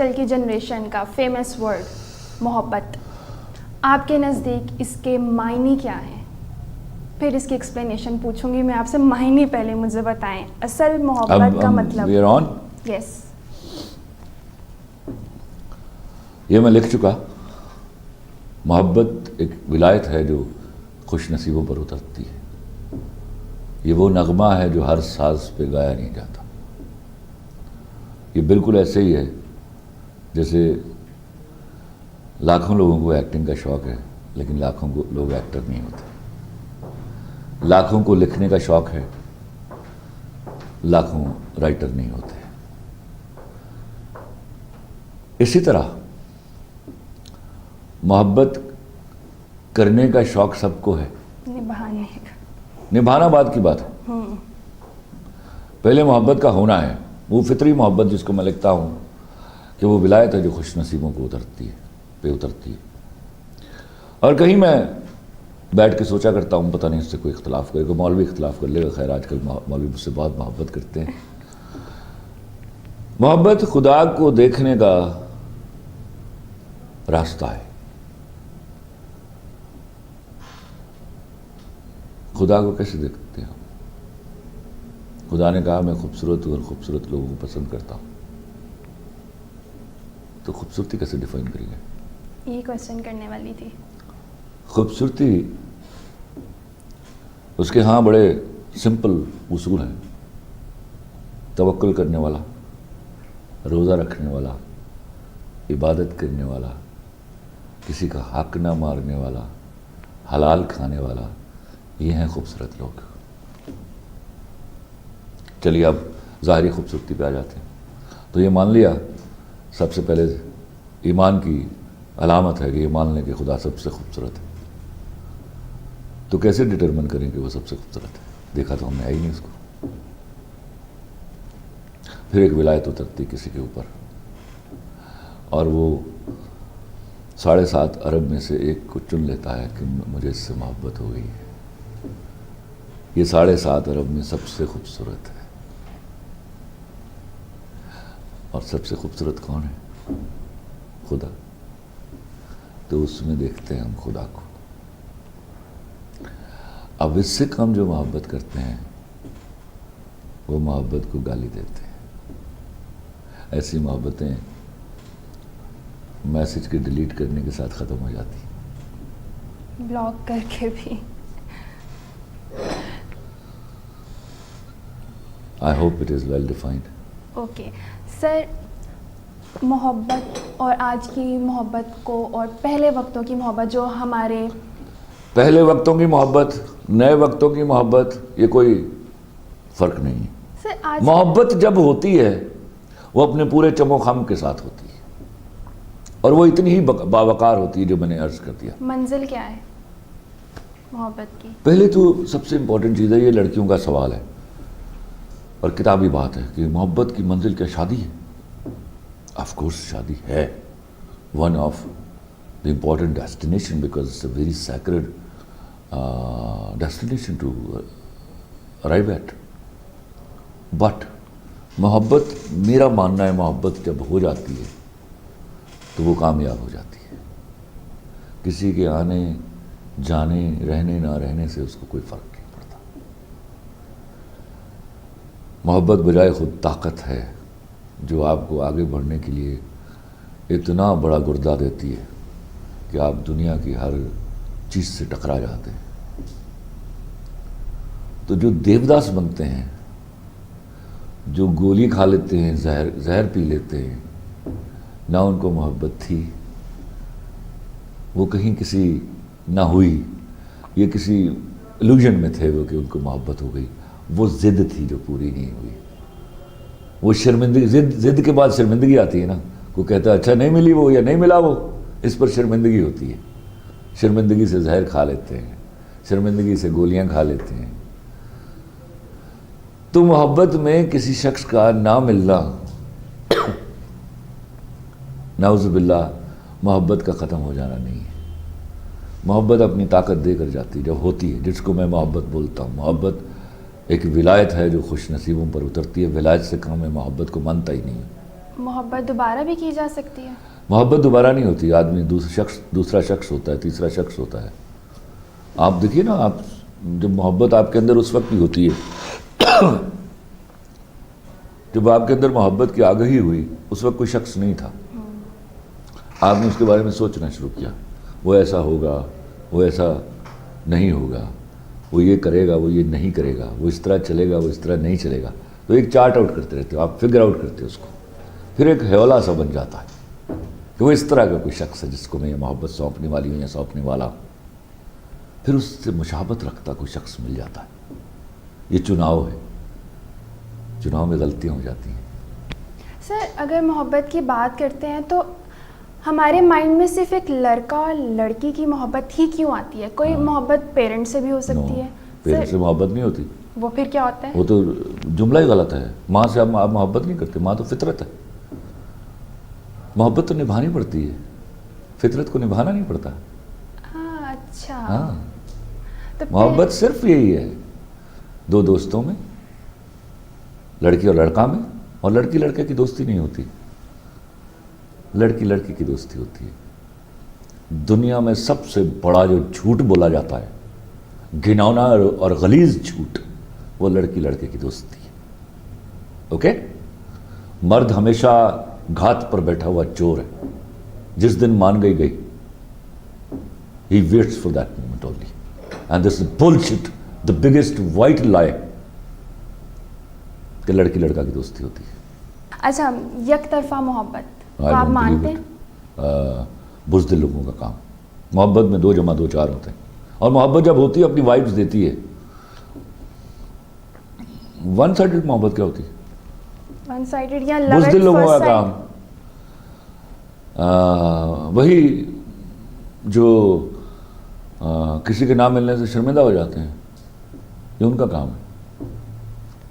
کل کی جنریشن کا فیمس ورڈ محبت، آپ کے نزدیک اس کے معنی کیا ہیں؟ پھر اس کی ایکسپلینیشن پوچھوں گی میں آپ سے. معنی پہلے مجھے بتائیں، اصل محبت کا مطلب. یس، یہ میں لکھ چکا. محبت ایک ولایت ہے جو خوش نصیبوں پر اترتی ہے. یہ وہ نغمہ ہے جو ہر ساز پہ گایا نہیں جاتا. یہ بالکل ایسے ہی ہے جیسے لاکھوں لوگوں کو ایکٹنگ کا شوق ہے لیکن لاکھوں کو لوگ ایکٹر نہیں ہوتے. لاکھوں کو لکھنے کا شوق ہے، لاکھوں رائٹر نہیں ہوتے. اسی طرح محبت کرنے کا شوق سب کو ہے، نبھانا بعد کی بات ہے. پہلے محبت کا ہونا ہے، وہ فطری محبت جس کو میں لکھتا ہوں کہ وہ ولایت ہے جو خوش نصیبوں کو اترتی ہے. اور کہیں میں بیٹھ کے سوچا کرتا ہوں، پتہ نہیں اس سے کوئی اختلاف کرے گا، مولوی اختلاف کر لے گا. خیر آج کل مولوی مجھ سے بہت محبت کرتے ہیں. محبت خدا کو دیکھنے کا راستہ ہے. خدا کو کیسے دیکھتے ہیں؟ خدا نے کہا میں خوبصورت ہوں اور خوبصورت لوگوں کو پسند کرتا ہوں. تو خوبصورتی کیسے ڈیفائن کریں گے؟ یہ کویسچن کرنے والی تھی. خوبصورتی اس کے ہاں بڑے سمپل اصول ہیں. توکل کرنے والا، روزہ رکھنے والا، عبادت کرنے والا، کسی کا حق نہ مارنے والا، حلال کھانے والا، یہ ہیں خوبصورت لوگ. چلیے اب ظاہری خوبصورتی پہ آ جاتے ہیں. تو یہ مان لیا سب سے پہلے ایمان کی علامت ہے کہ یہ مان لیں کہ خدا سب سے خوبصورت ہے. تو کیسے ڈٹرمن کریں کہ وہ سب سے خوبصورت ہے؟ دیکھا تو ہم نے آئی نہیں اس کو. پھر ایک ولایت اترتی کسی کے اوپر اور وہ 7.5 ارب میں سے ایک کو چن لیتا ہے کہ مجھے اس سے محبت ہو گئی ہے. یہ 7.5 ارب میں سب سے خوبصورت ہے. اور سب سے خوبصورت کون ہے؟ خدا. تو اس میں دیکھتے ہیں ہم خدا کو. اب اس سے کم جو محبت کرتے ہیں وہ محبت کو گالی دیتے ہیں. ایسی محبتیں میسج کے ڈیلیٹ کرنے کے ساتھ ختم ہو جاتی ہیں، بلاک کر کے بھی. I hope it is well defined. Okay sir, محبت اور آج کی محبت کو اور پہلے وقتوں کی محبت، جو ہمارے پہلے وقتوں کی محبت، نئے وقتوں کی محبت، یہ کوئی فرق نہیں ہے. سر آج محبت جب ہوتی ہے وہ اپنے پورے چم و خم کے ساتھ ہوتی ہے اور وہ اتنی ہی باوقار ہوتی ہے جو میں نے عرض کر دیا. منزل کیا ہے محبت کی؟ پہلے تو سب سے امپورٹنٹ چیز ہے، یہ لڑکیوں کا سوال ہے اور کتابی بات ہے کہ محبت کی منزل کیا شادی ہے؟ آف کورس شادی ہے one of the important destination because it's a very sacred destination to arrive at. But محبت، میرا ماننا ہے محبت جب ہو جاتی ہے تو وہ کامیاب ہو جاتی ہے. کسی کے آنے جانے، رہنے نہ رہنے سے اس کو کوئی فرق نہیں پڑتا. محبت بجائے خود طاقت ہے جو آپ کو آگے بڑھنے کے لیے اتنا بڑا گردہ دیتی ہے کہ آپ دنیا کی ہر چیز سے ٹکرا جاتے ہیں. تو جو دیوداس بنتے ہیں، جو گولی کھا لیتے ہیں، زہر پی لیتے ہیں، نہ ان کو محبت تھی، وہ کہیں کسی نہ ہوئی، یہ کسی ایلوژن میں تھے وہ کہ ان کو محبت ہو گئی. وہ ضد تھی جو پوری نہیں ہوئی. وہ شرمندگی، ضد کے بعد شرمندگی آتی ہے نا. کوئی کہتا ہے اچھا نہیں ملی وہ یا نہیں ملا وہ، اس پر شرمندگی ہوتی ہے. شرمندگی سے زہر کھا لیتے ہیں، شرمندگی سے گولیاں کھا لیتے ہیں. تو محبت میں کسی شخص کا نہ ملنا نعوذ باللہ محبت کا ختم ہو جانا نہیں ہے. محبت اپنی طاقت دے کر جاتی جب ہوتی ہے، جس کو میں محبت بولتا ہوں. محبت ایک ولایت ہے جو خوش نصیبوں پر اترتی ہے. ولایت سے کم میں محبت کو مانتا ہی نہیں. मोहब्बत दोबारा भी की जा सकती है? मोहब्बत दोबारा नहीं होती, आदमी दूसरा शख्स होता है, तीसरा शख्स होता है। आप देखिए ना, आप जब मोहब्बत आपके अंदर उस वक्त भी होती है जब आपके अंदर मोहब्बत की आगाही हुई, उस वक्त कोई शख्स नहीं था, आपने उसके बारे में सोचना शुरू किया, वो ऐसा होगा, वो ऐसा नहीं होगा, वो ये करेगा, वो ये नहीं करेगा, वो इस तरह चलेगा, वो इस तरह नहीं चलेगा। तो एक चार्ट आउट करते रहते हो, आप फिगर आउट करते हो उसको, फिर एक हवाला सा बन जाता है कि वो इस तरह का कोई शख्स है जिसको मैं ये मोहब्बत सौंपने वाली हूँ या सौंपने वाला हूँ। फिर उससे मुशाबत रखता कोई शख्स मिल जाता है। ये चुनाव है, चुनाव में गलतियाँ हो जाती हैं। सर, अगर मोहब्बत की बात करते हैं तो हमारे माइंड में सिर्फ एक लड़का और लड़की की मोहब्बत ही क्यों आती है? कोई मोहब्बत पेरेंट से भी हो सकती है? पेरेंट से मोहब्बत नहीं होती। वो फिर क्या होता है? वो तो जुमला ही गलत है। माँ से आप मोहब्बत नहीं करते, माँ तो फितरत है। मोहब्बत तो निभानी पड़ती है, फितरत को निभाना नहीं पड़ता। अच्छा। हाँ, तो मोहब्बत सिर्फ यही है, दो दोस्तों में, लड़की और लड़का में, और लड़की लड़के की दोस्ती नहीं होती, लड़की लड़की की दोस्ती होती है। दुनिया में सबसे बड़ा जो झूठ बोला जाता है, घिनौना और गलीज झूठ, वो लड़की लड़के की दोस्ती है। ओके? मर्द हमेशा घात पर बैठा हुआ चोर है, जिस दिन मान गई गई। He waits for that moment only. And this is bullshit, the biggest white lie, कि लड़की लड़का की दोस्ती होती है। अच्छा, एक तरफा मोहब्बत को आप मानते हैं? बुज़दिल लोगों का काम। मोहब्बत में 2 + 2 4 होते हैं, और मोहब्बत जब होती है अपनी वाइब्स देती है। वन साइडेड मोहब्बत क्या होती है? वन साइडेड या लव बुज़दिल एट लोगों का फर्स्ट काम साइट? वही जो किसी के नाम मिलने से शर्मिंदा हो जाते हैं, ये उनका काम है।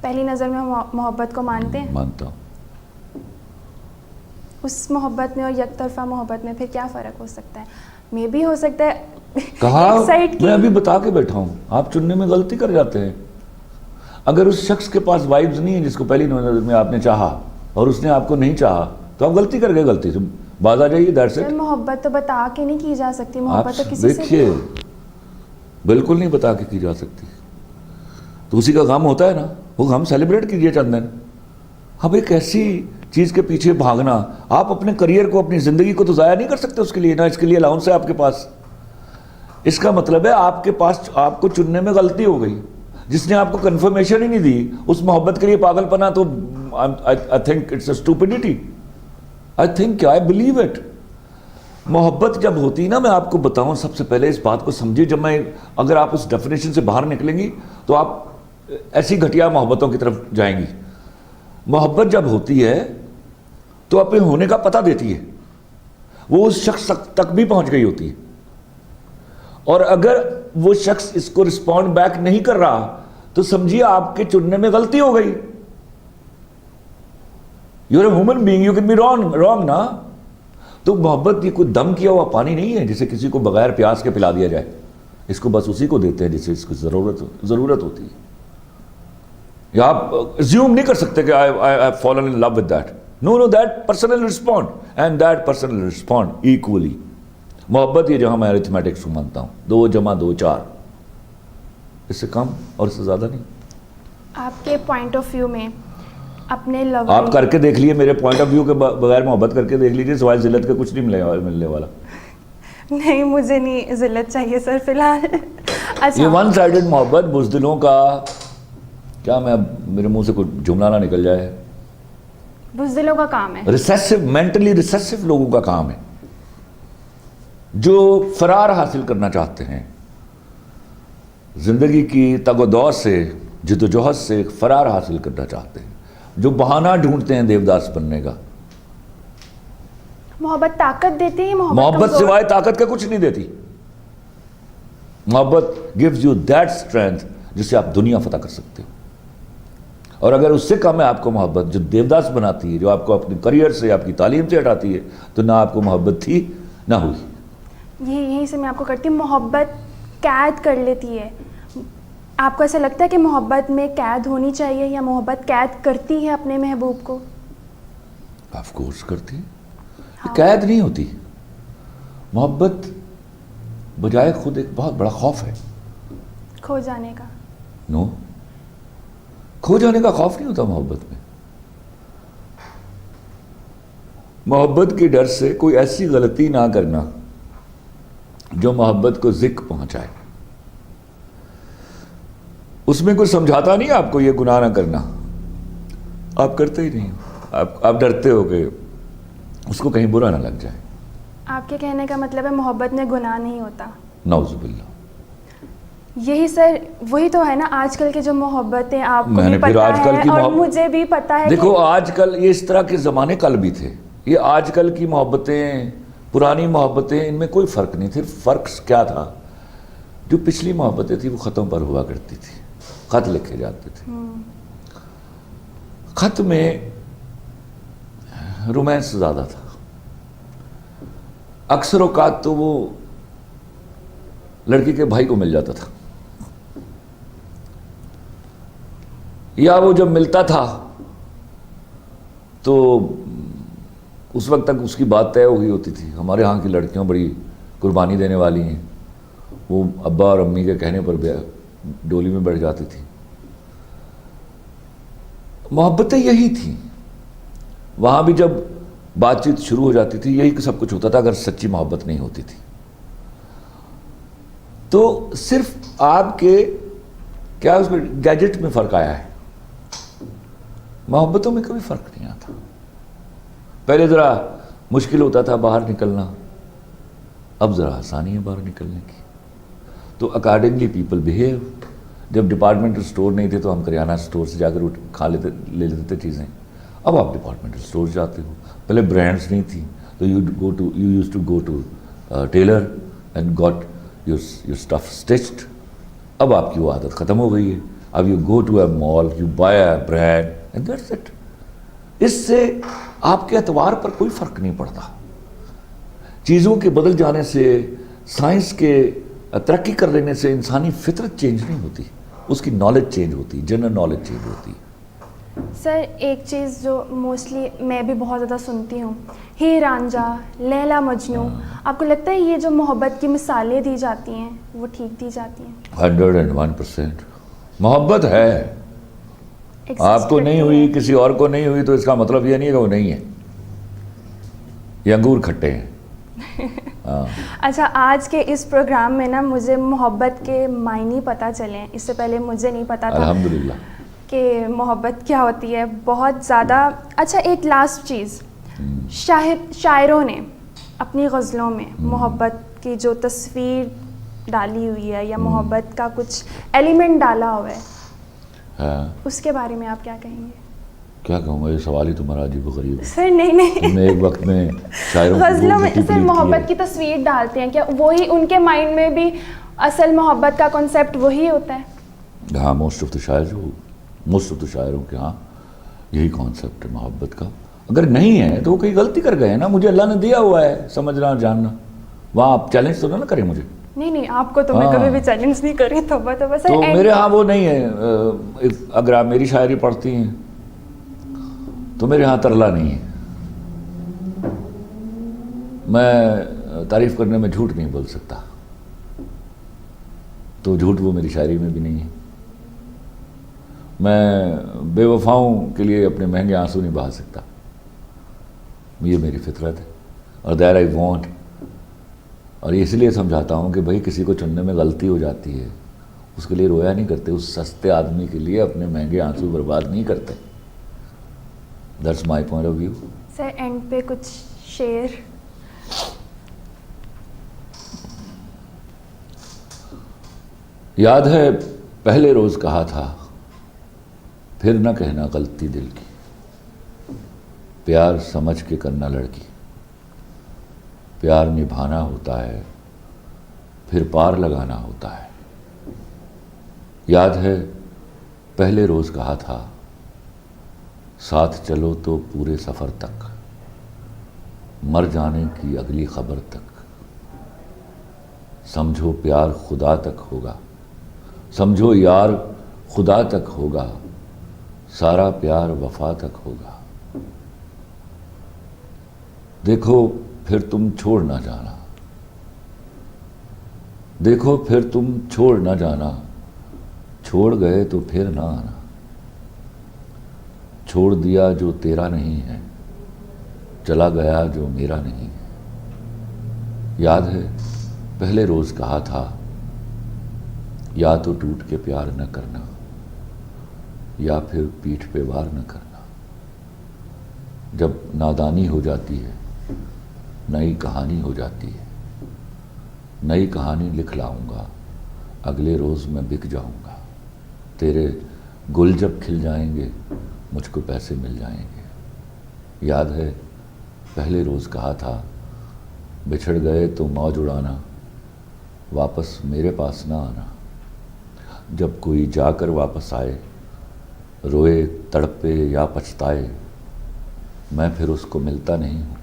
पहली नज़र में हम मोहब्बत को मानते हैं? मानता हूँ। उस मोहब्बत में और एक तरफा मोहब्बत में फिर क्या फ़र्क हो सकता है? मे भी हो सकता है कहा, एक साइड की। मैं अभी बता के बैठा हूँ, आप चुनने में गलती कर जाते हैं। अगर उस शख्स के पास वाइब्स नहीं है जिसको पहली नज़र में आपने चाहा, और उसने आपको नहीं चाहा, तो आप गलती कर गए, गलती से बाज आ जाइए। That's it. मोहब्बत तो बता के नहीं की जा सकती, मोहब्बत तो किसी से देखिए, बिल्कुल नहीं बता के की जा सकती। तो उसी का गम होता है ना, वो गम सेलिब्रेट कीजिए चंद दिन। अब एक ऐसी चीज़ के पीछे भागना, आप अपने करियर को, अपनी ज़िंदगी को तो ज़ाया नहीं कर सकते उसके लिए, ना इसके लिए अलाउंस है आपके पास। इसका मतलब है आपके पास, आपको चुनने में गलती हो गई। जिसने आपको कंफर्मेशन ही नहीं दी, उस मोहब्बत के लिए पागलपना, तो I think it's a stupidity. I think, I believe it. मोहब्बत जब होती है ना, मैं आपको बताऊं, सबसे पहले इस बात को समझिए, जब मैं, अगर आप उस डेफिनेशन से बाहर निकलेंगी तो आप ऐसी घटिया मोहब्बतों की तरफ जाएंगी। मोहब्बत जब होती है तो अपने होने का पता देती है, वो उस शख्स तक भी पहुंच गई होती है, और अगर वो शख्स इसको रिस्पॉन्ड बैक नहीं कर रहा तो समझिए आपके चुनने में गलती हो गई। You are a human being, you can be wrong ना। तो मोहब्बत ये कोई दम किया हुआ पानी नहीं है जिसे किसी को बगैर प्यास के पिला दिया जाए। इसको बस उसी को देते हैं जिसे इसको जरूरत होती है। या आप अज्यूम नहीं कर सकते कि I fallen in love with that. No, that person will respond, and that person will respond equally. मोहब्बत ये जो मैं अरिथमेटिक्स को मानता हूँ, 2 + 2 4, इससे कम और इससे ज़्यादा नहीं। आपके पॉइंट ऑफ व्यू में अपने लव, आप करके देख लिए, मेरे पॉइंट ऑफ व्यू के बगैर मोहब्बत करके देख लीजिए, सिवाय जिल्लत के कुछ नहीं मिलने वाला। नहीं, मुझे नहीं जिल्लत चाहिए सर फिलहाल। अच्छा, ये वन साइडेड मोहब्बत, बुज़दिलों का, क्या मैं, मेरे मुंह से कुछ जुमला ना निकल जाए, बुज़दिलों का काम है, रिसेसिव, मेंटली रिसेसिव लोगों का काम है, जो फरार हासिल करना चाहते हैं जिंदगी की तगोदौ से, जिद्दोजहद से फरार हासिल करना चाहते हैं, जो बहाना ढूंढते हैं देवदास बनने का। मोहब्बत ताकत देती है, मोहब्बत सिवाय ताकत का कुछ नहीं देती। मोहब्बत गिव्स यू दैट स्ट्रेंथ जिससे आप दुनिया फतह कर सकते हो। और अगर उससे कम है आपको मोहब्बत, जो देवदास बनाती है, जो आपको अपने करियर से, आपकी तालीम से हटाती है, तो ना आपको मोहब्बत थी ना हुई। यहीं से मैं आपको करती हूँ, मोहब्बत कैद कर लेती है। आपको ऐसा लगता है कि मोहब्बत में कैद होनी चाहिए, या मोहब्बत कैद करती है अपने महबूब को? ऑफ कोर्स करती है, ये कैद नहीं होती। मोहब्बत बजाय खुद एक बहुत बड़ा खौफ है। खो जाने का? नो, खो जाने का खौफ नहीं होता मोहब्बत में। मोहब्बत के डर से कोई ऐसी गलती ना करना जो मोहब्बत को ज़िक पहुंचाए। उसमें कुछ समझाता नहीं आपको ये गुनाह ना करना, आप करते ही नहीं हो। आप डरते हो कि उसको कहीं बुरा ना लग जाए। आपके कहने का मतलब है मोहब्बत में गुनाह नहीं होता? नाउज़ुबिल्लाह। यही सर वही तो है ना, आजकल की जो मोहब्बतें आपको मैंने भी फिर पता आजकल है की और मोहब्बत- मुझे भी पता है देखो कि आजकल ये इस तरह के ज़माने कल भी थे। ये आजकल की मोहब्बतें, पुरानी मोहब्बतें, इनमें कोई फ़र्क नहीं। सिर्फ फ़र्क क्या था, जो पिछली मोहब्बतें थी वो ख़तों पर हुआ करती थी, ख़त लिखे जाते थे। ख़त में रोमांस ज़्यादा था। अक्सर औकात तो वो लड़की के भाई को मिल जाता था, या वो जब मिलता था तो उस वक्त तक उसकी बात तय हो गई होती थी। हमारे यहाँ की लड़कियां बड़ी कुर्बानी देने वाली हैं, वो अब्बा और अम्मी के कहने पर डोली में बैठ जाती थी। मोहब्बतें यही थी। वहाँ भी जब बातचीत शुरू हो जाती थी यही सब कुछ होता था, अगर सच्ची मोहब्बत नहीं होती थी। तो सिर्फ आपके क्या उसमें गैजेट में फ़र्क आया है, मोहब्बतों में कभी फ़र्क नहीं आता। पहले ज़रा मुश्किल होता था बाहर निकलना, अब ज़रा आसानी है बाहर निकलने की। तो अकॉर्डिंगली पीपल बिहेव। जब डिपार्टमेंटल स्टोर नहीं थे तो हम करियाना स्टोर से जाकर ले लेते थे चीज़ें। अब आप डिपार्टमेंटल स्टोर जाते हो। पहले ब्रांड्स नहीं थी तो you used to go to tailor and got your stuff stitched. अब आपकी वो आदत ख़त्म हो गई है। अब you go to a mall, you buy a brand and that's it. इससे आपके एतबार पर कोई फ़र्क नहीं पड़ता। चीज़ों के बदल जाने से, साइंस के तरक्की कर लेने से इंसानी फितरत चेंज नहीं होती, उसकी नॉलेज चेंज होती, जनरल नॉलेज चेंज होती। सर एक चीज़ जो मोस्टली मैं भी बहुत ज़्यादा सुनती हूँ, हीर रांझा, लैला मजनू, आपको लगता है ये जो मोहब्बत की मिसालें दी जाती हैं वो ठीक दी जाती हैं? 101%। मोहब्बत है, आपको नहीं हुई, किसी और को नहीं हुई, तो इसका मतलब ये नहीं है कि वो नहीं है। ये अंगूर खट्टे हैं। हाँ। अच्छा, आज के इस प्रोग्राम में ना मुझे मोहब्बत के मायने पता चले। इससे पहले मुझे नहीं पता था अल्हम्दुलिल्लाह कि मोहब्बत क्या होती है, बहुत ज़्यादा। अच्छा, एक लास्ट चीज़, शायरों ने अपनी गज़लों में मोहब्बत की जो तस्वीर डाली हुई है या मोहब्बत का कुछ एलिमेंट डाला हुआ है, हाँ। उसके बारे में आप क्या कहेंगे? क्या कहूँगा, ये सवाल ही तुम्हारा अजीब-ओ-गरीब है। सर नहीं तुमने एक वक्त में शायरों गज़लों में सर मोहब्बत की तस्वीर डालते हैं, क्या वही उनके माइंड में भी असल मोहब्बत का कॉन्सेप्ट वही होता है? हाँ, मोस्ट ऑफ द शायरों के यहाँ यही कॉन्सेप्ट है मोहब्बत का। अगर नहीं है तो वो कहीं गलती कर गए ना। मुझे अल्लाह ने दिया हुआ है समझना और जानना, वहाँ आप चैलेंज तो ना करें मुझे। नहीं, आपको तो मैं हाँ। कभी भी चैलेंज नहीं करी। तो बस तो मेरे यहाँ वो नहीं है। अगर आप मेरी शायरी पढ़ती हैं तो मेरे यहाँ तरला नहीं है। मैं तारीफ़ करने में झूठ नहीं बोल सकता, तो झूठ वो मेरी शायरी में भी नहीं है। मैं बेवफाओं के लिए अपने महंगे आंसू नहीं बहा सकता, ये मेरी फितरत है और दैट आई वांट। और इसलिए समझाता हूँ कि भाई किसी को चुनने में गलती हो जाती है, उसके लिए रोया नहीं करते, उस सस्ते आदमी के लिए अपने महंगे आंसू बर्बाद नहीं करते। That's my point of view. Sir and पे कुछ शेर। याद है पहले रोज़ कहा था, फिर न कहना गलती दिल की, प्यार समझ के करना लड़की, प्यार निभाना होता है फिर पार लगाना होता है। याद है पहले रोज़ कहा था, साथ चलो तो पूरे सफ़र तक, मर जाने की अगली खबर तक, समझो प्यार खुदा तक होगा, समझो यार खुदा तक होगा, सारा प्यार वफा तक होगा। देखो फिर तुम छोड़ ना जाना, देखो फिर तुम छोड़ ना जाना, छोड़ गए तो फिर ना आना, छोड़ दिया जो तेरा नहीं है, चला गया जो मेरा नहीं है। याद है पहले रोज कहा था, या तो टूट के प्यार न करना, या फिर पीठ पे वार न करना। जब नादानी हो जाती है नई कहानी हो जाती है, नई कहानी लिख लाऊंगा, अगले रोज मैं बिक जाऊंगा। तेरे गुल जब खिल जाएंगे मुझको पैसे मिल जाएंगे। याद है पहले रोज कहा था, बिछड़ गए तो मौज उड़ाना, वापस मेरे पास ना आना। जब कोई जाकर वापस आए, रोए तड़पे या पछताए, मैं फिर उसको मिलता नहीं हूँ,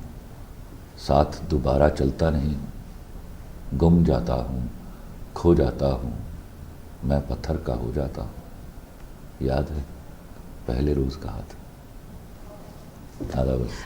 साथ दोबारा चलता नहीं हूँ। गुम जाता हूँ, खो जाता हूँ, मैं पत्थर का हो जाता हूँ। याद है पहले रोज कहा था। आधा बस।